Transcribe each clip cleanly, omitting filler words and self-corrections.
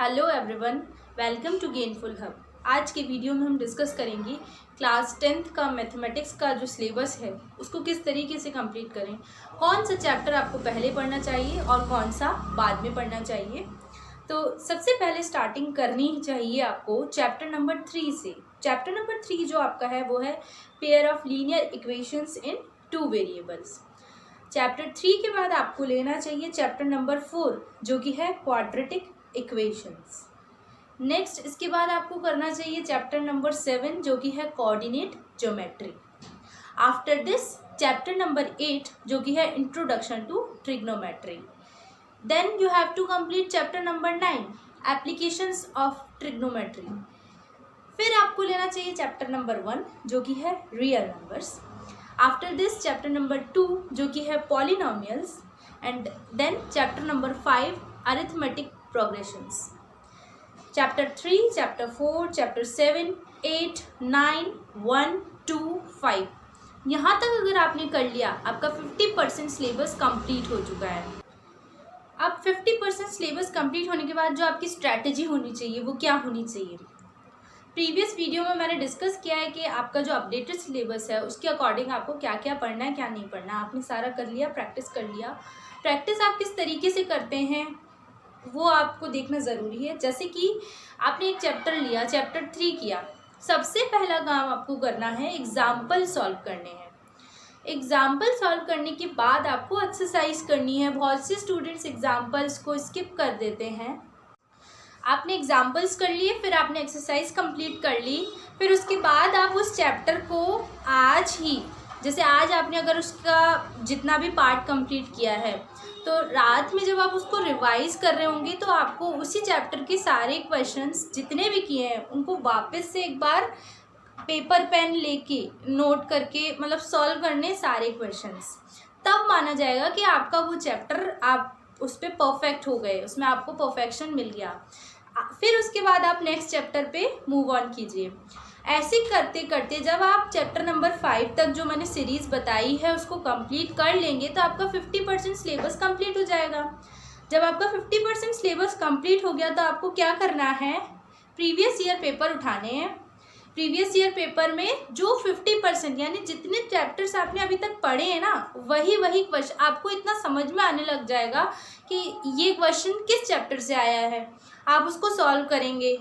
Hello everyone, welcome to Gainful Hub. आज के video में हम डिस्कस करेंगे क्लास 10th का मैथमेटिक्स का जो सिलेबस है उसको किस तरीके से कंप्लीट करें, कौन सा चैप्टर आपको पहले पढ़ना चाहिए और कौन सा बाद में पढ़ना चाहिए। तो सबसे पहले स्टार्टिंग करनी चाहिए आपको चैप्टर नंबर 3 से। चैप्टर नंबर 3 जो आपका है वो है pair of linear equations in 2 variables. Chapter 3 के बाद आपको लेना चाहिए चैप्टर नंबर 4 जो कि है क्वाड्रेटिक इक्वेशंस। नेक्स्ट इसके बाद आपको करना चाहिए चैप्टर नंबर 7 जो कि है coordinate geometry. After this chapter number 8 जो कि है introduction to trigonometry. Then you have to complete chapter number 9 applications of trigonometry. फिर आपको लेना चाहिए चैप्टर नंबर 1 जो कि है real numbers. After this chapter number 2 जो कि है polynomials and then chapter number 5 arithmetic progressions. Chapter 3, chapter 4, chapter 7, 8, 9, 1, 2, 5 यहाँ तक अगर आपने कर लिया आपका 50% सिलेबस कंप्लीट हो चुका है। अब 50% सिलेबस कंप्लीट होने के बाद जो आपकी स्ट्रैटेजी होनी चाहिए वो क्या होनी चाहिए। प्रीवियस वीडियो में मैंने डिस्कस किया है कि आपका जो अपडेटेड सिलेबस है उसके अकॉर्डिंग आपको क्या क्या पढ़ना है क्या नहीं पढ़ना। आपने सारा कर लिया, प्रैक्टिस कर लिया। प्रैक्टिस आप किस तरीके से करते हैं वो आपको देखना ज़रूरी है। जैसे कि आपने एक चैप्टर लिया, चैप्टर 3 किया, सबसे पहला काम आपको करना है एग्जाम्पल सॉल्व करने हैं। एग्जाम्पल सॉल्व करने के बाद आपको एक्सरसाइज करनी है। बहुत से स्टूडेंट्स एग्जाम्पल्स को स्किप कर देते हैं। आपने एग्जाम्पल्स कर लिए, फिर आपने एक्सरसाइज कंप्लीट कर ली, फिर उसके बाद आप उस चैप्टर को आज ही, जैसे आज आपने अगर उसका जितना भी पार्ट कंप्लीट किया है तो रात में जब आप उसको रिवाइज कर रहे होंगे तो आपको उसी चैप्टर के सारे क्वेश्चंस जितने भी किए हैं उनको वापस से एक बार पेपर पेन लेके नोट करके मतलब सॉल्व करने सारे क्वेश्चंस। तब माना जाएगा कि आपका वो चैप्टर आप उस पर परफेक्ट हो गए, उसमें आपको परफेक्शन मिल गया। फिर उसके बाद आप नेक्स्ट चैप्टर पे मूव ऑन कीजिए। ऐसे करते करते जब आप चैप्टर नंबर 5 तक जो मैंने सीरीज़ बताई है उसको कंप्लीट कर लेंगे तो आपका 50% सिलेबस कंप्लीट हो जाएगा। जब आपका 50% सिलेबस कंप्लीट हो गया तो आपको क्या करना है, प्रीवियस ईयर पेपर उठाने हैं। प्रीवियस ईयर पेपर में जो 50% यानी जितने चैप्टर्स आपने अभी तक पढ़े हैं ना वही क्वेश्चन आपको इतना समझ में आने लग जाएगा कि ये क्वेश्चन किस चैप्टर से आया है। आप उसको सॉल्व करेंगे,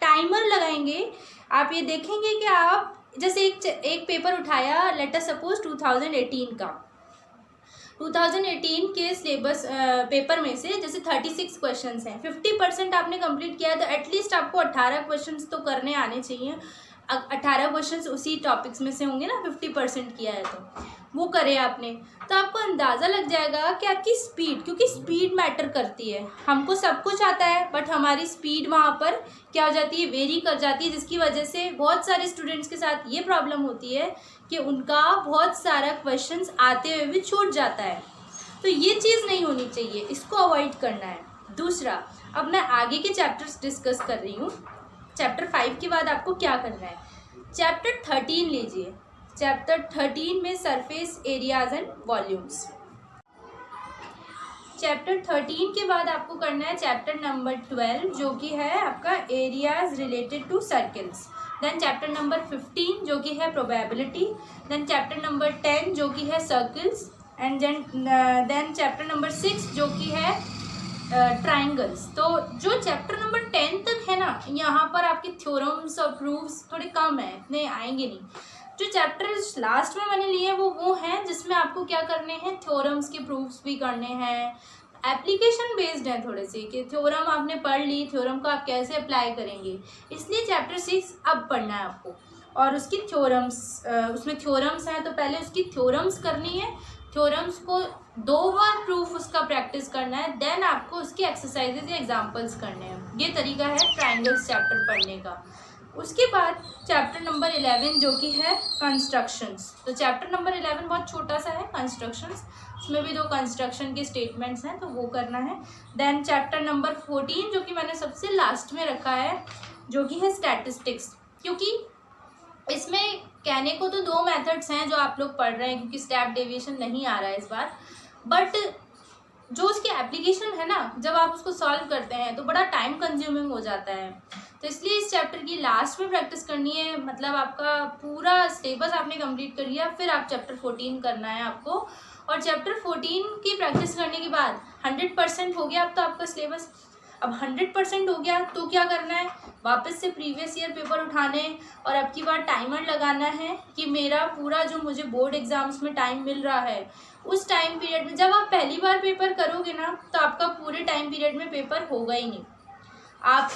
टाइमर लगाएंगे। आप ये देखेंगे कि आप जैसे एक पेपर उठाया, लेट अस सपोज 2018 का, 2018 के सिलेबस पेपर में से जैसे 36 क्वेश्चंस हैं, 50% आपने कंप्लीट किया है तो एटलीस्ट आपको 18 क्वेश्चंस तो करने आने चाहिए। 18 क्वेश्चंस उसी टॉपिक्स में से होंगे ना, 50% किया है तो वो करे आपने, तो आपको अंदाज़ा लग जाएगा कि आपकी स्पीड, क्योंकि स्पीड मैटर करती है। हमको सब कुछ आता है बट हमारी स्पीड वहाँ पर क्या हो जाती है, वेरी कर जाती है, जिसकी वजह से बहुत सारे स्टूडेंट्स के साथ ये प्रॉब्लम होती है कि उनका बहुत सारा क्वेश्चंस आते हुए भी छूट जाता है। तो ये चीज़ नहीं होनी चाहिए, इसको अवॉइड करना है। दूसरा, अब मैं आगे के चैप्टर्स डिस्कस कर रही हूँ। चैप्टर 5 के बाद आपको क्या करना है, चैप्टर 13 लीजिए। चैप्टर 13 में surface areas and volumes. Chapter 13 के बाद आपको करना है चैप्टर नंबर 12 जो कि है आपका areas related to circles. Then chapter number 15 जो कि है प्रोबेबिलिटी। देन चैप्टर नंबर 10 जो कि है circles and then chapter number 6 जो कि है ट्राइंगल्स। तो जो चैप्टर नंबर 10 तक है ना, यहाँ पर आपके थ्योरम्स और प्रूफ्स थोड़े कम है, इतने आएंगे नहीं। जो चैप्टर्स लास्ट में मैंने लिए वो हैं जिसमें आपको क्या करने हैं, थ्योरम्स के प्रूफ्स भी करने हैं। एप्लीकेशन बेस्ड है थोड़े से कि थ्योरम आपने पढ़ ली, थ्योरम को आप कैसे अप्लाई करेंगे, इसलिए चैप्टर 6 अब पढ़ना है आपको। और उसकी थ्योरम्स, उसमें थ्योरम्स हैं तो पहले उसकी थ्योरम्स करनी है, थ्योरम्स को 2 बार प्रूफ उसका प्रैक्टिस करना है, देन आपको उसके एक्सरसाइजेज या एग्जाम्पल्स करने हैं। ये तरीका है ट्राइंगल्स चैप्टर पढ़ने का। उसके बाद चैप्टर नंबर 11 जो कि है कंस्ट्रक्शंस। तो चैप्टर नंबर 11 बहुत छोटा सा है, कंस्ट्रक्शंस, उसमें भी 2 कंस्ट्रक्शन के स्टेटमेंट्स हैं तो वो करना है। देन चैप्टर नंबर 14 जो कि मैंने सबसे लास्ट में रखा है जो कि है स्टैटिस्टिक्स, क्योंकि इसमें कहने को तो 2 मेथड्स हैं जो आप लोग पढ़ रहे हैं क्योंकि स्टेप डेविएशन नहीं आ रहा है इस बार, बट जो उसकी एप्लीकेशन है ना, जब आप उसको सॉल्व करते हैं तो बड़ा टाइम कंज्यूमिंग हो जाता है। तो इसलिए इस चैप्टर की लास्ट में प्रैक्टिस करनी है। मतलब आपका पूरा सिलेबस आपने कंप्लीट कर लिया, फिर आप चैप्टर 14 करना है आपको। और चैप्टर 14 की प्रैक्टिस करने के बाद 100% हो गया अब तो आपका सिलेबस। अब 100% हो गया तो क्या करना है, वापस से प्रीवियस ईयर पेपर उठाने और अब की बार टाइमर लगाना है कि मेरा पूरा जो मुझे बोर्ड एग्जाम्स में टाइम मिल रहा है उस टाइम पीरियड में, जब आप पहली बार पेपर करोगे ना तो आपका पूरे टाइम पीरियड में पेपर होगा ही नहीं। आप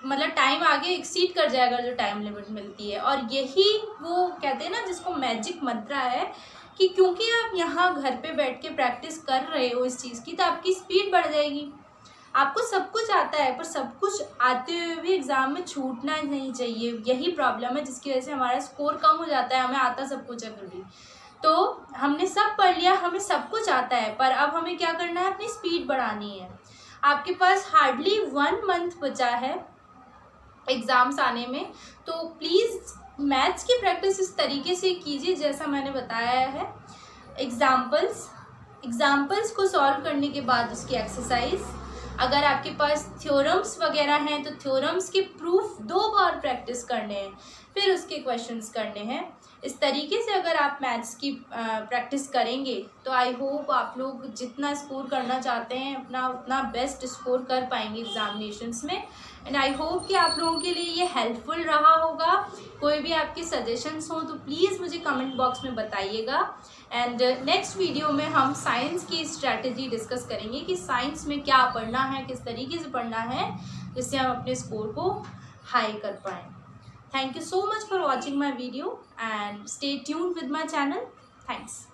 मतलब टाइम आगे एक्सीड कर जाएगा जो टाइम लिमिट मिलती है। और यही वो कहते हैं ना जिसको मैजिक मंत्रा है कि क्योंकि आप यहाँ घर पे बैठ के प्रैक्टिस कर रहे हो इस चीज़ की, तो आपकी स्पीड बढ़ जाएगी। आपको सब कुछ आता है पर सब कुछ आते हुए भी एग्ज़ाम में छूटना नहीं चाहिए। यही प्रॉब्लम है जिसकी वजह से हमारा स्कोर कम हो जाता है। हमें आता सब कुछ है फिर भी, तो हमने सब पढ़ लिया, हमें सब कुछ आता है, पर अब हमें क्या करना है, अपनी स्पीड बढ़ानी है। आपके पास हार्डली 1 मंथ बचा है एग्ज़ाम्स आने में, तो प्लीज़ मैथ्स की प्रैक्टिस इस तरीके से कीजिए जैसा मैंने बताया है। एग्जाम्पल्स को सॉल्व करने के बाद उसकी एक्सरसाइज, अगर आपके पास थ्योरम्स वगैरह हैं तो थ्योरम्स के प्रूफ 2 बार प्रैक्टिस करने हैं, फिर उसके क्वेश्चंस करने हैं। इस तरीके से अगर आप मैथ्स की प्रैक्टिस करेंगे तो आई होप आप लोग जितना स्कोर करना चाहते हैं अपना उतना बेस्ट स्कोर कर पाएंगे एग्जामिनेशंस में। एंड आई होप कि आप लोगों के लिए ये हेल्पफुल रहा होगा। कोई भी आपके सजेशंस हों तो प्लीज़ मुझे कमेंट बॉक्स में बताइएगा। एंड नेक्स्ट वीडियो में हम साइंस की स्ट्रैटेजी डिस्कस करेंगे कि साइंस में क्या पढ़ना है, किस तरीके से पढ़ना है जिससे हम अपने स्कोर को हाई कर पाएँ। Thank you so much for watching my video and stay tuned with my channel. Thanks.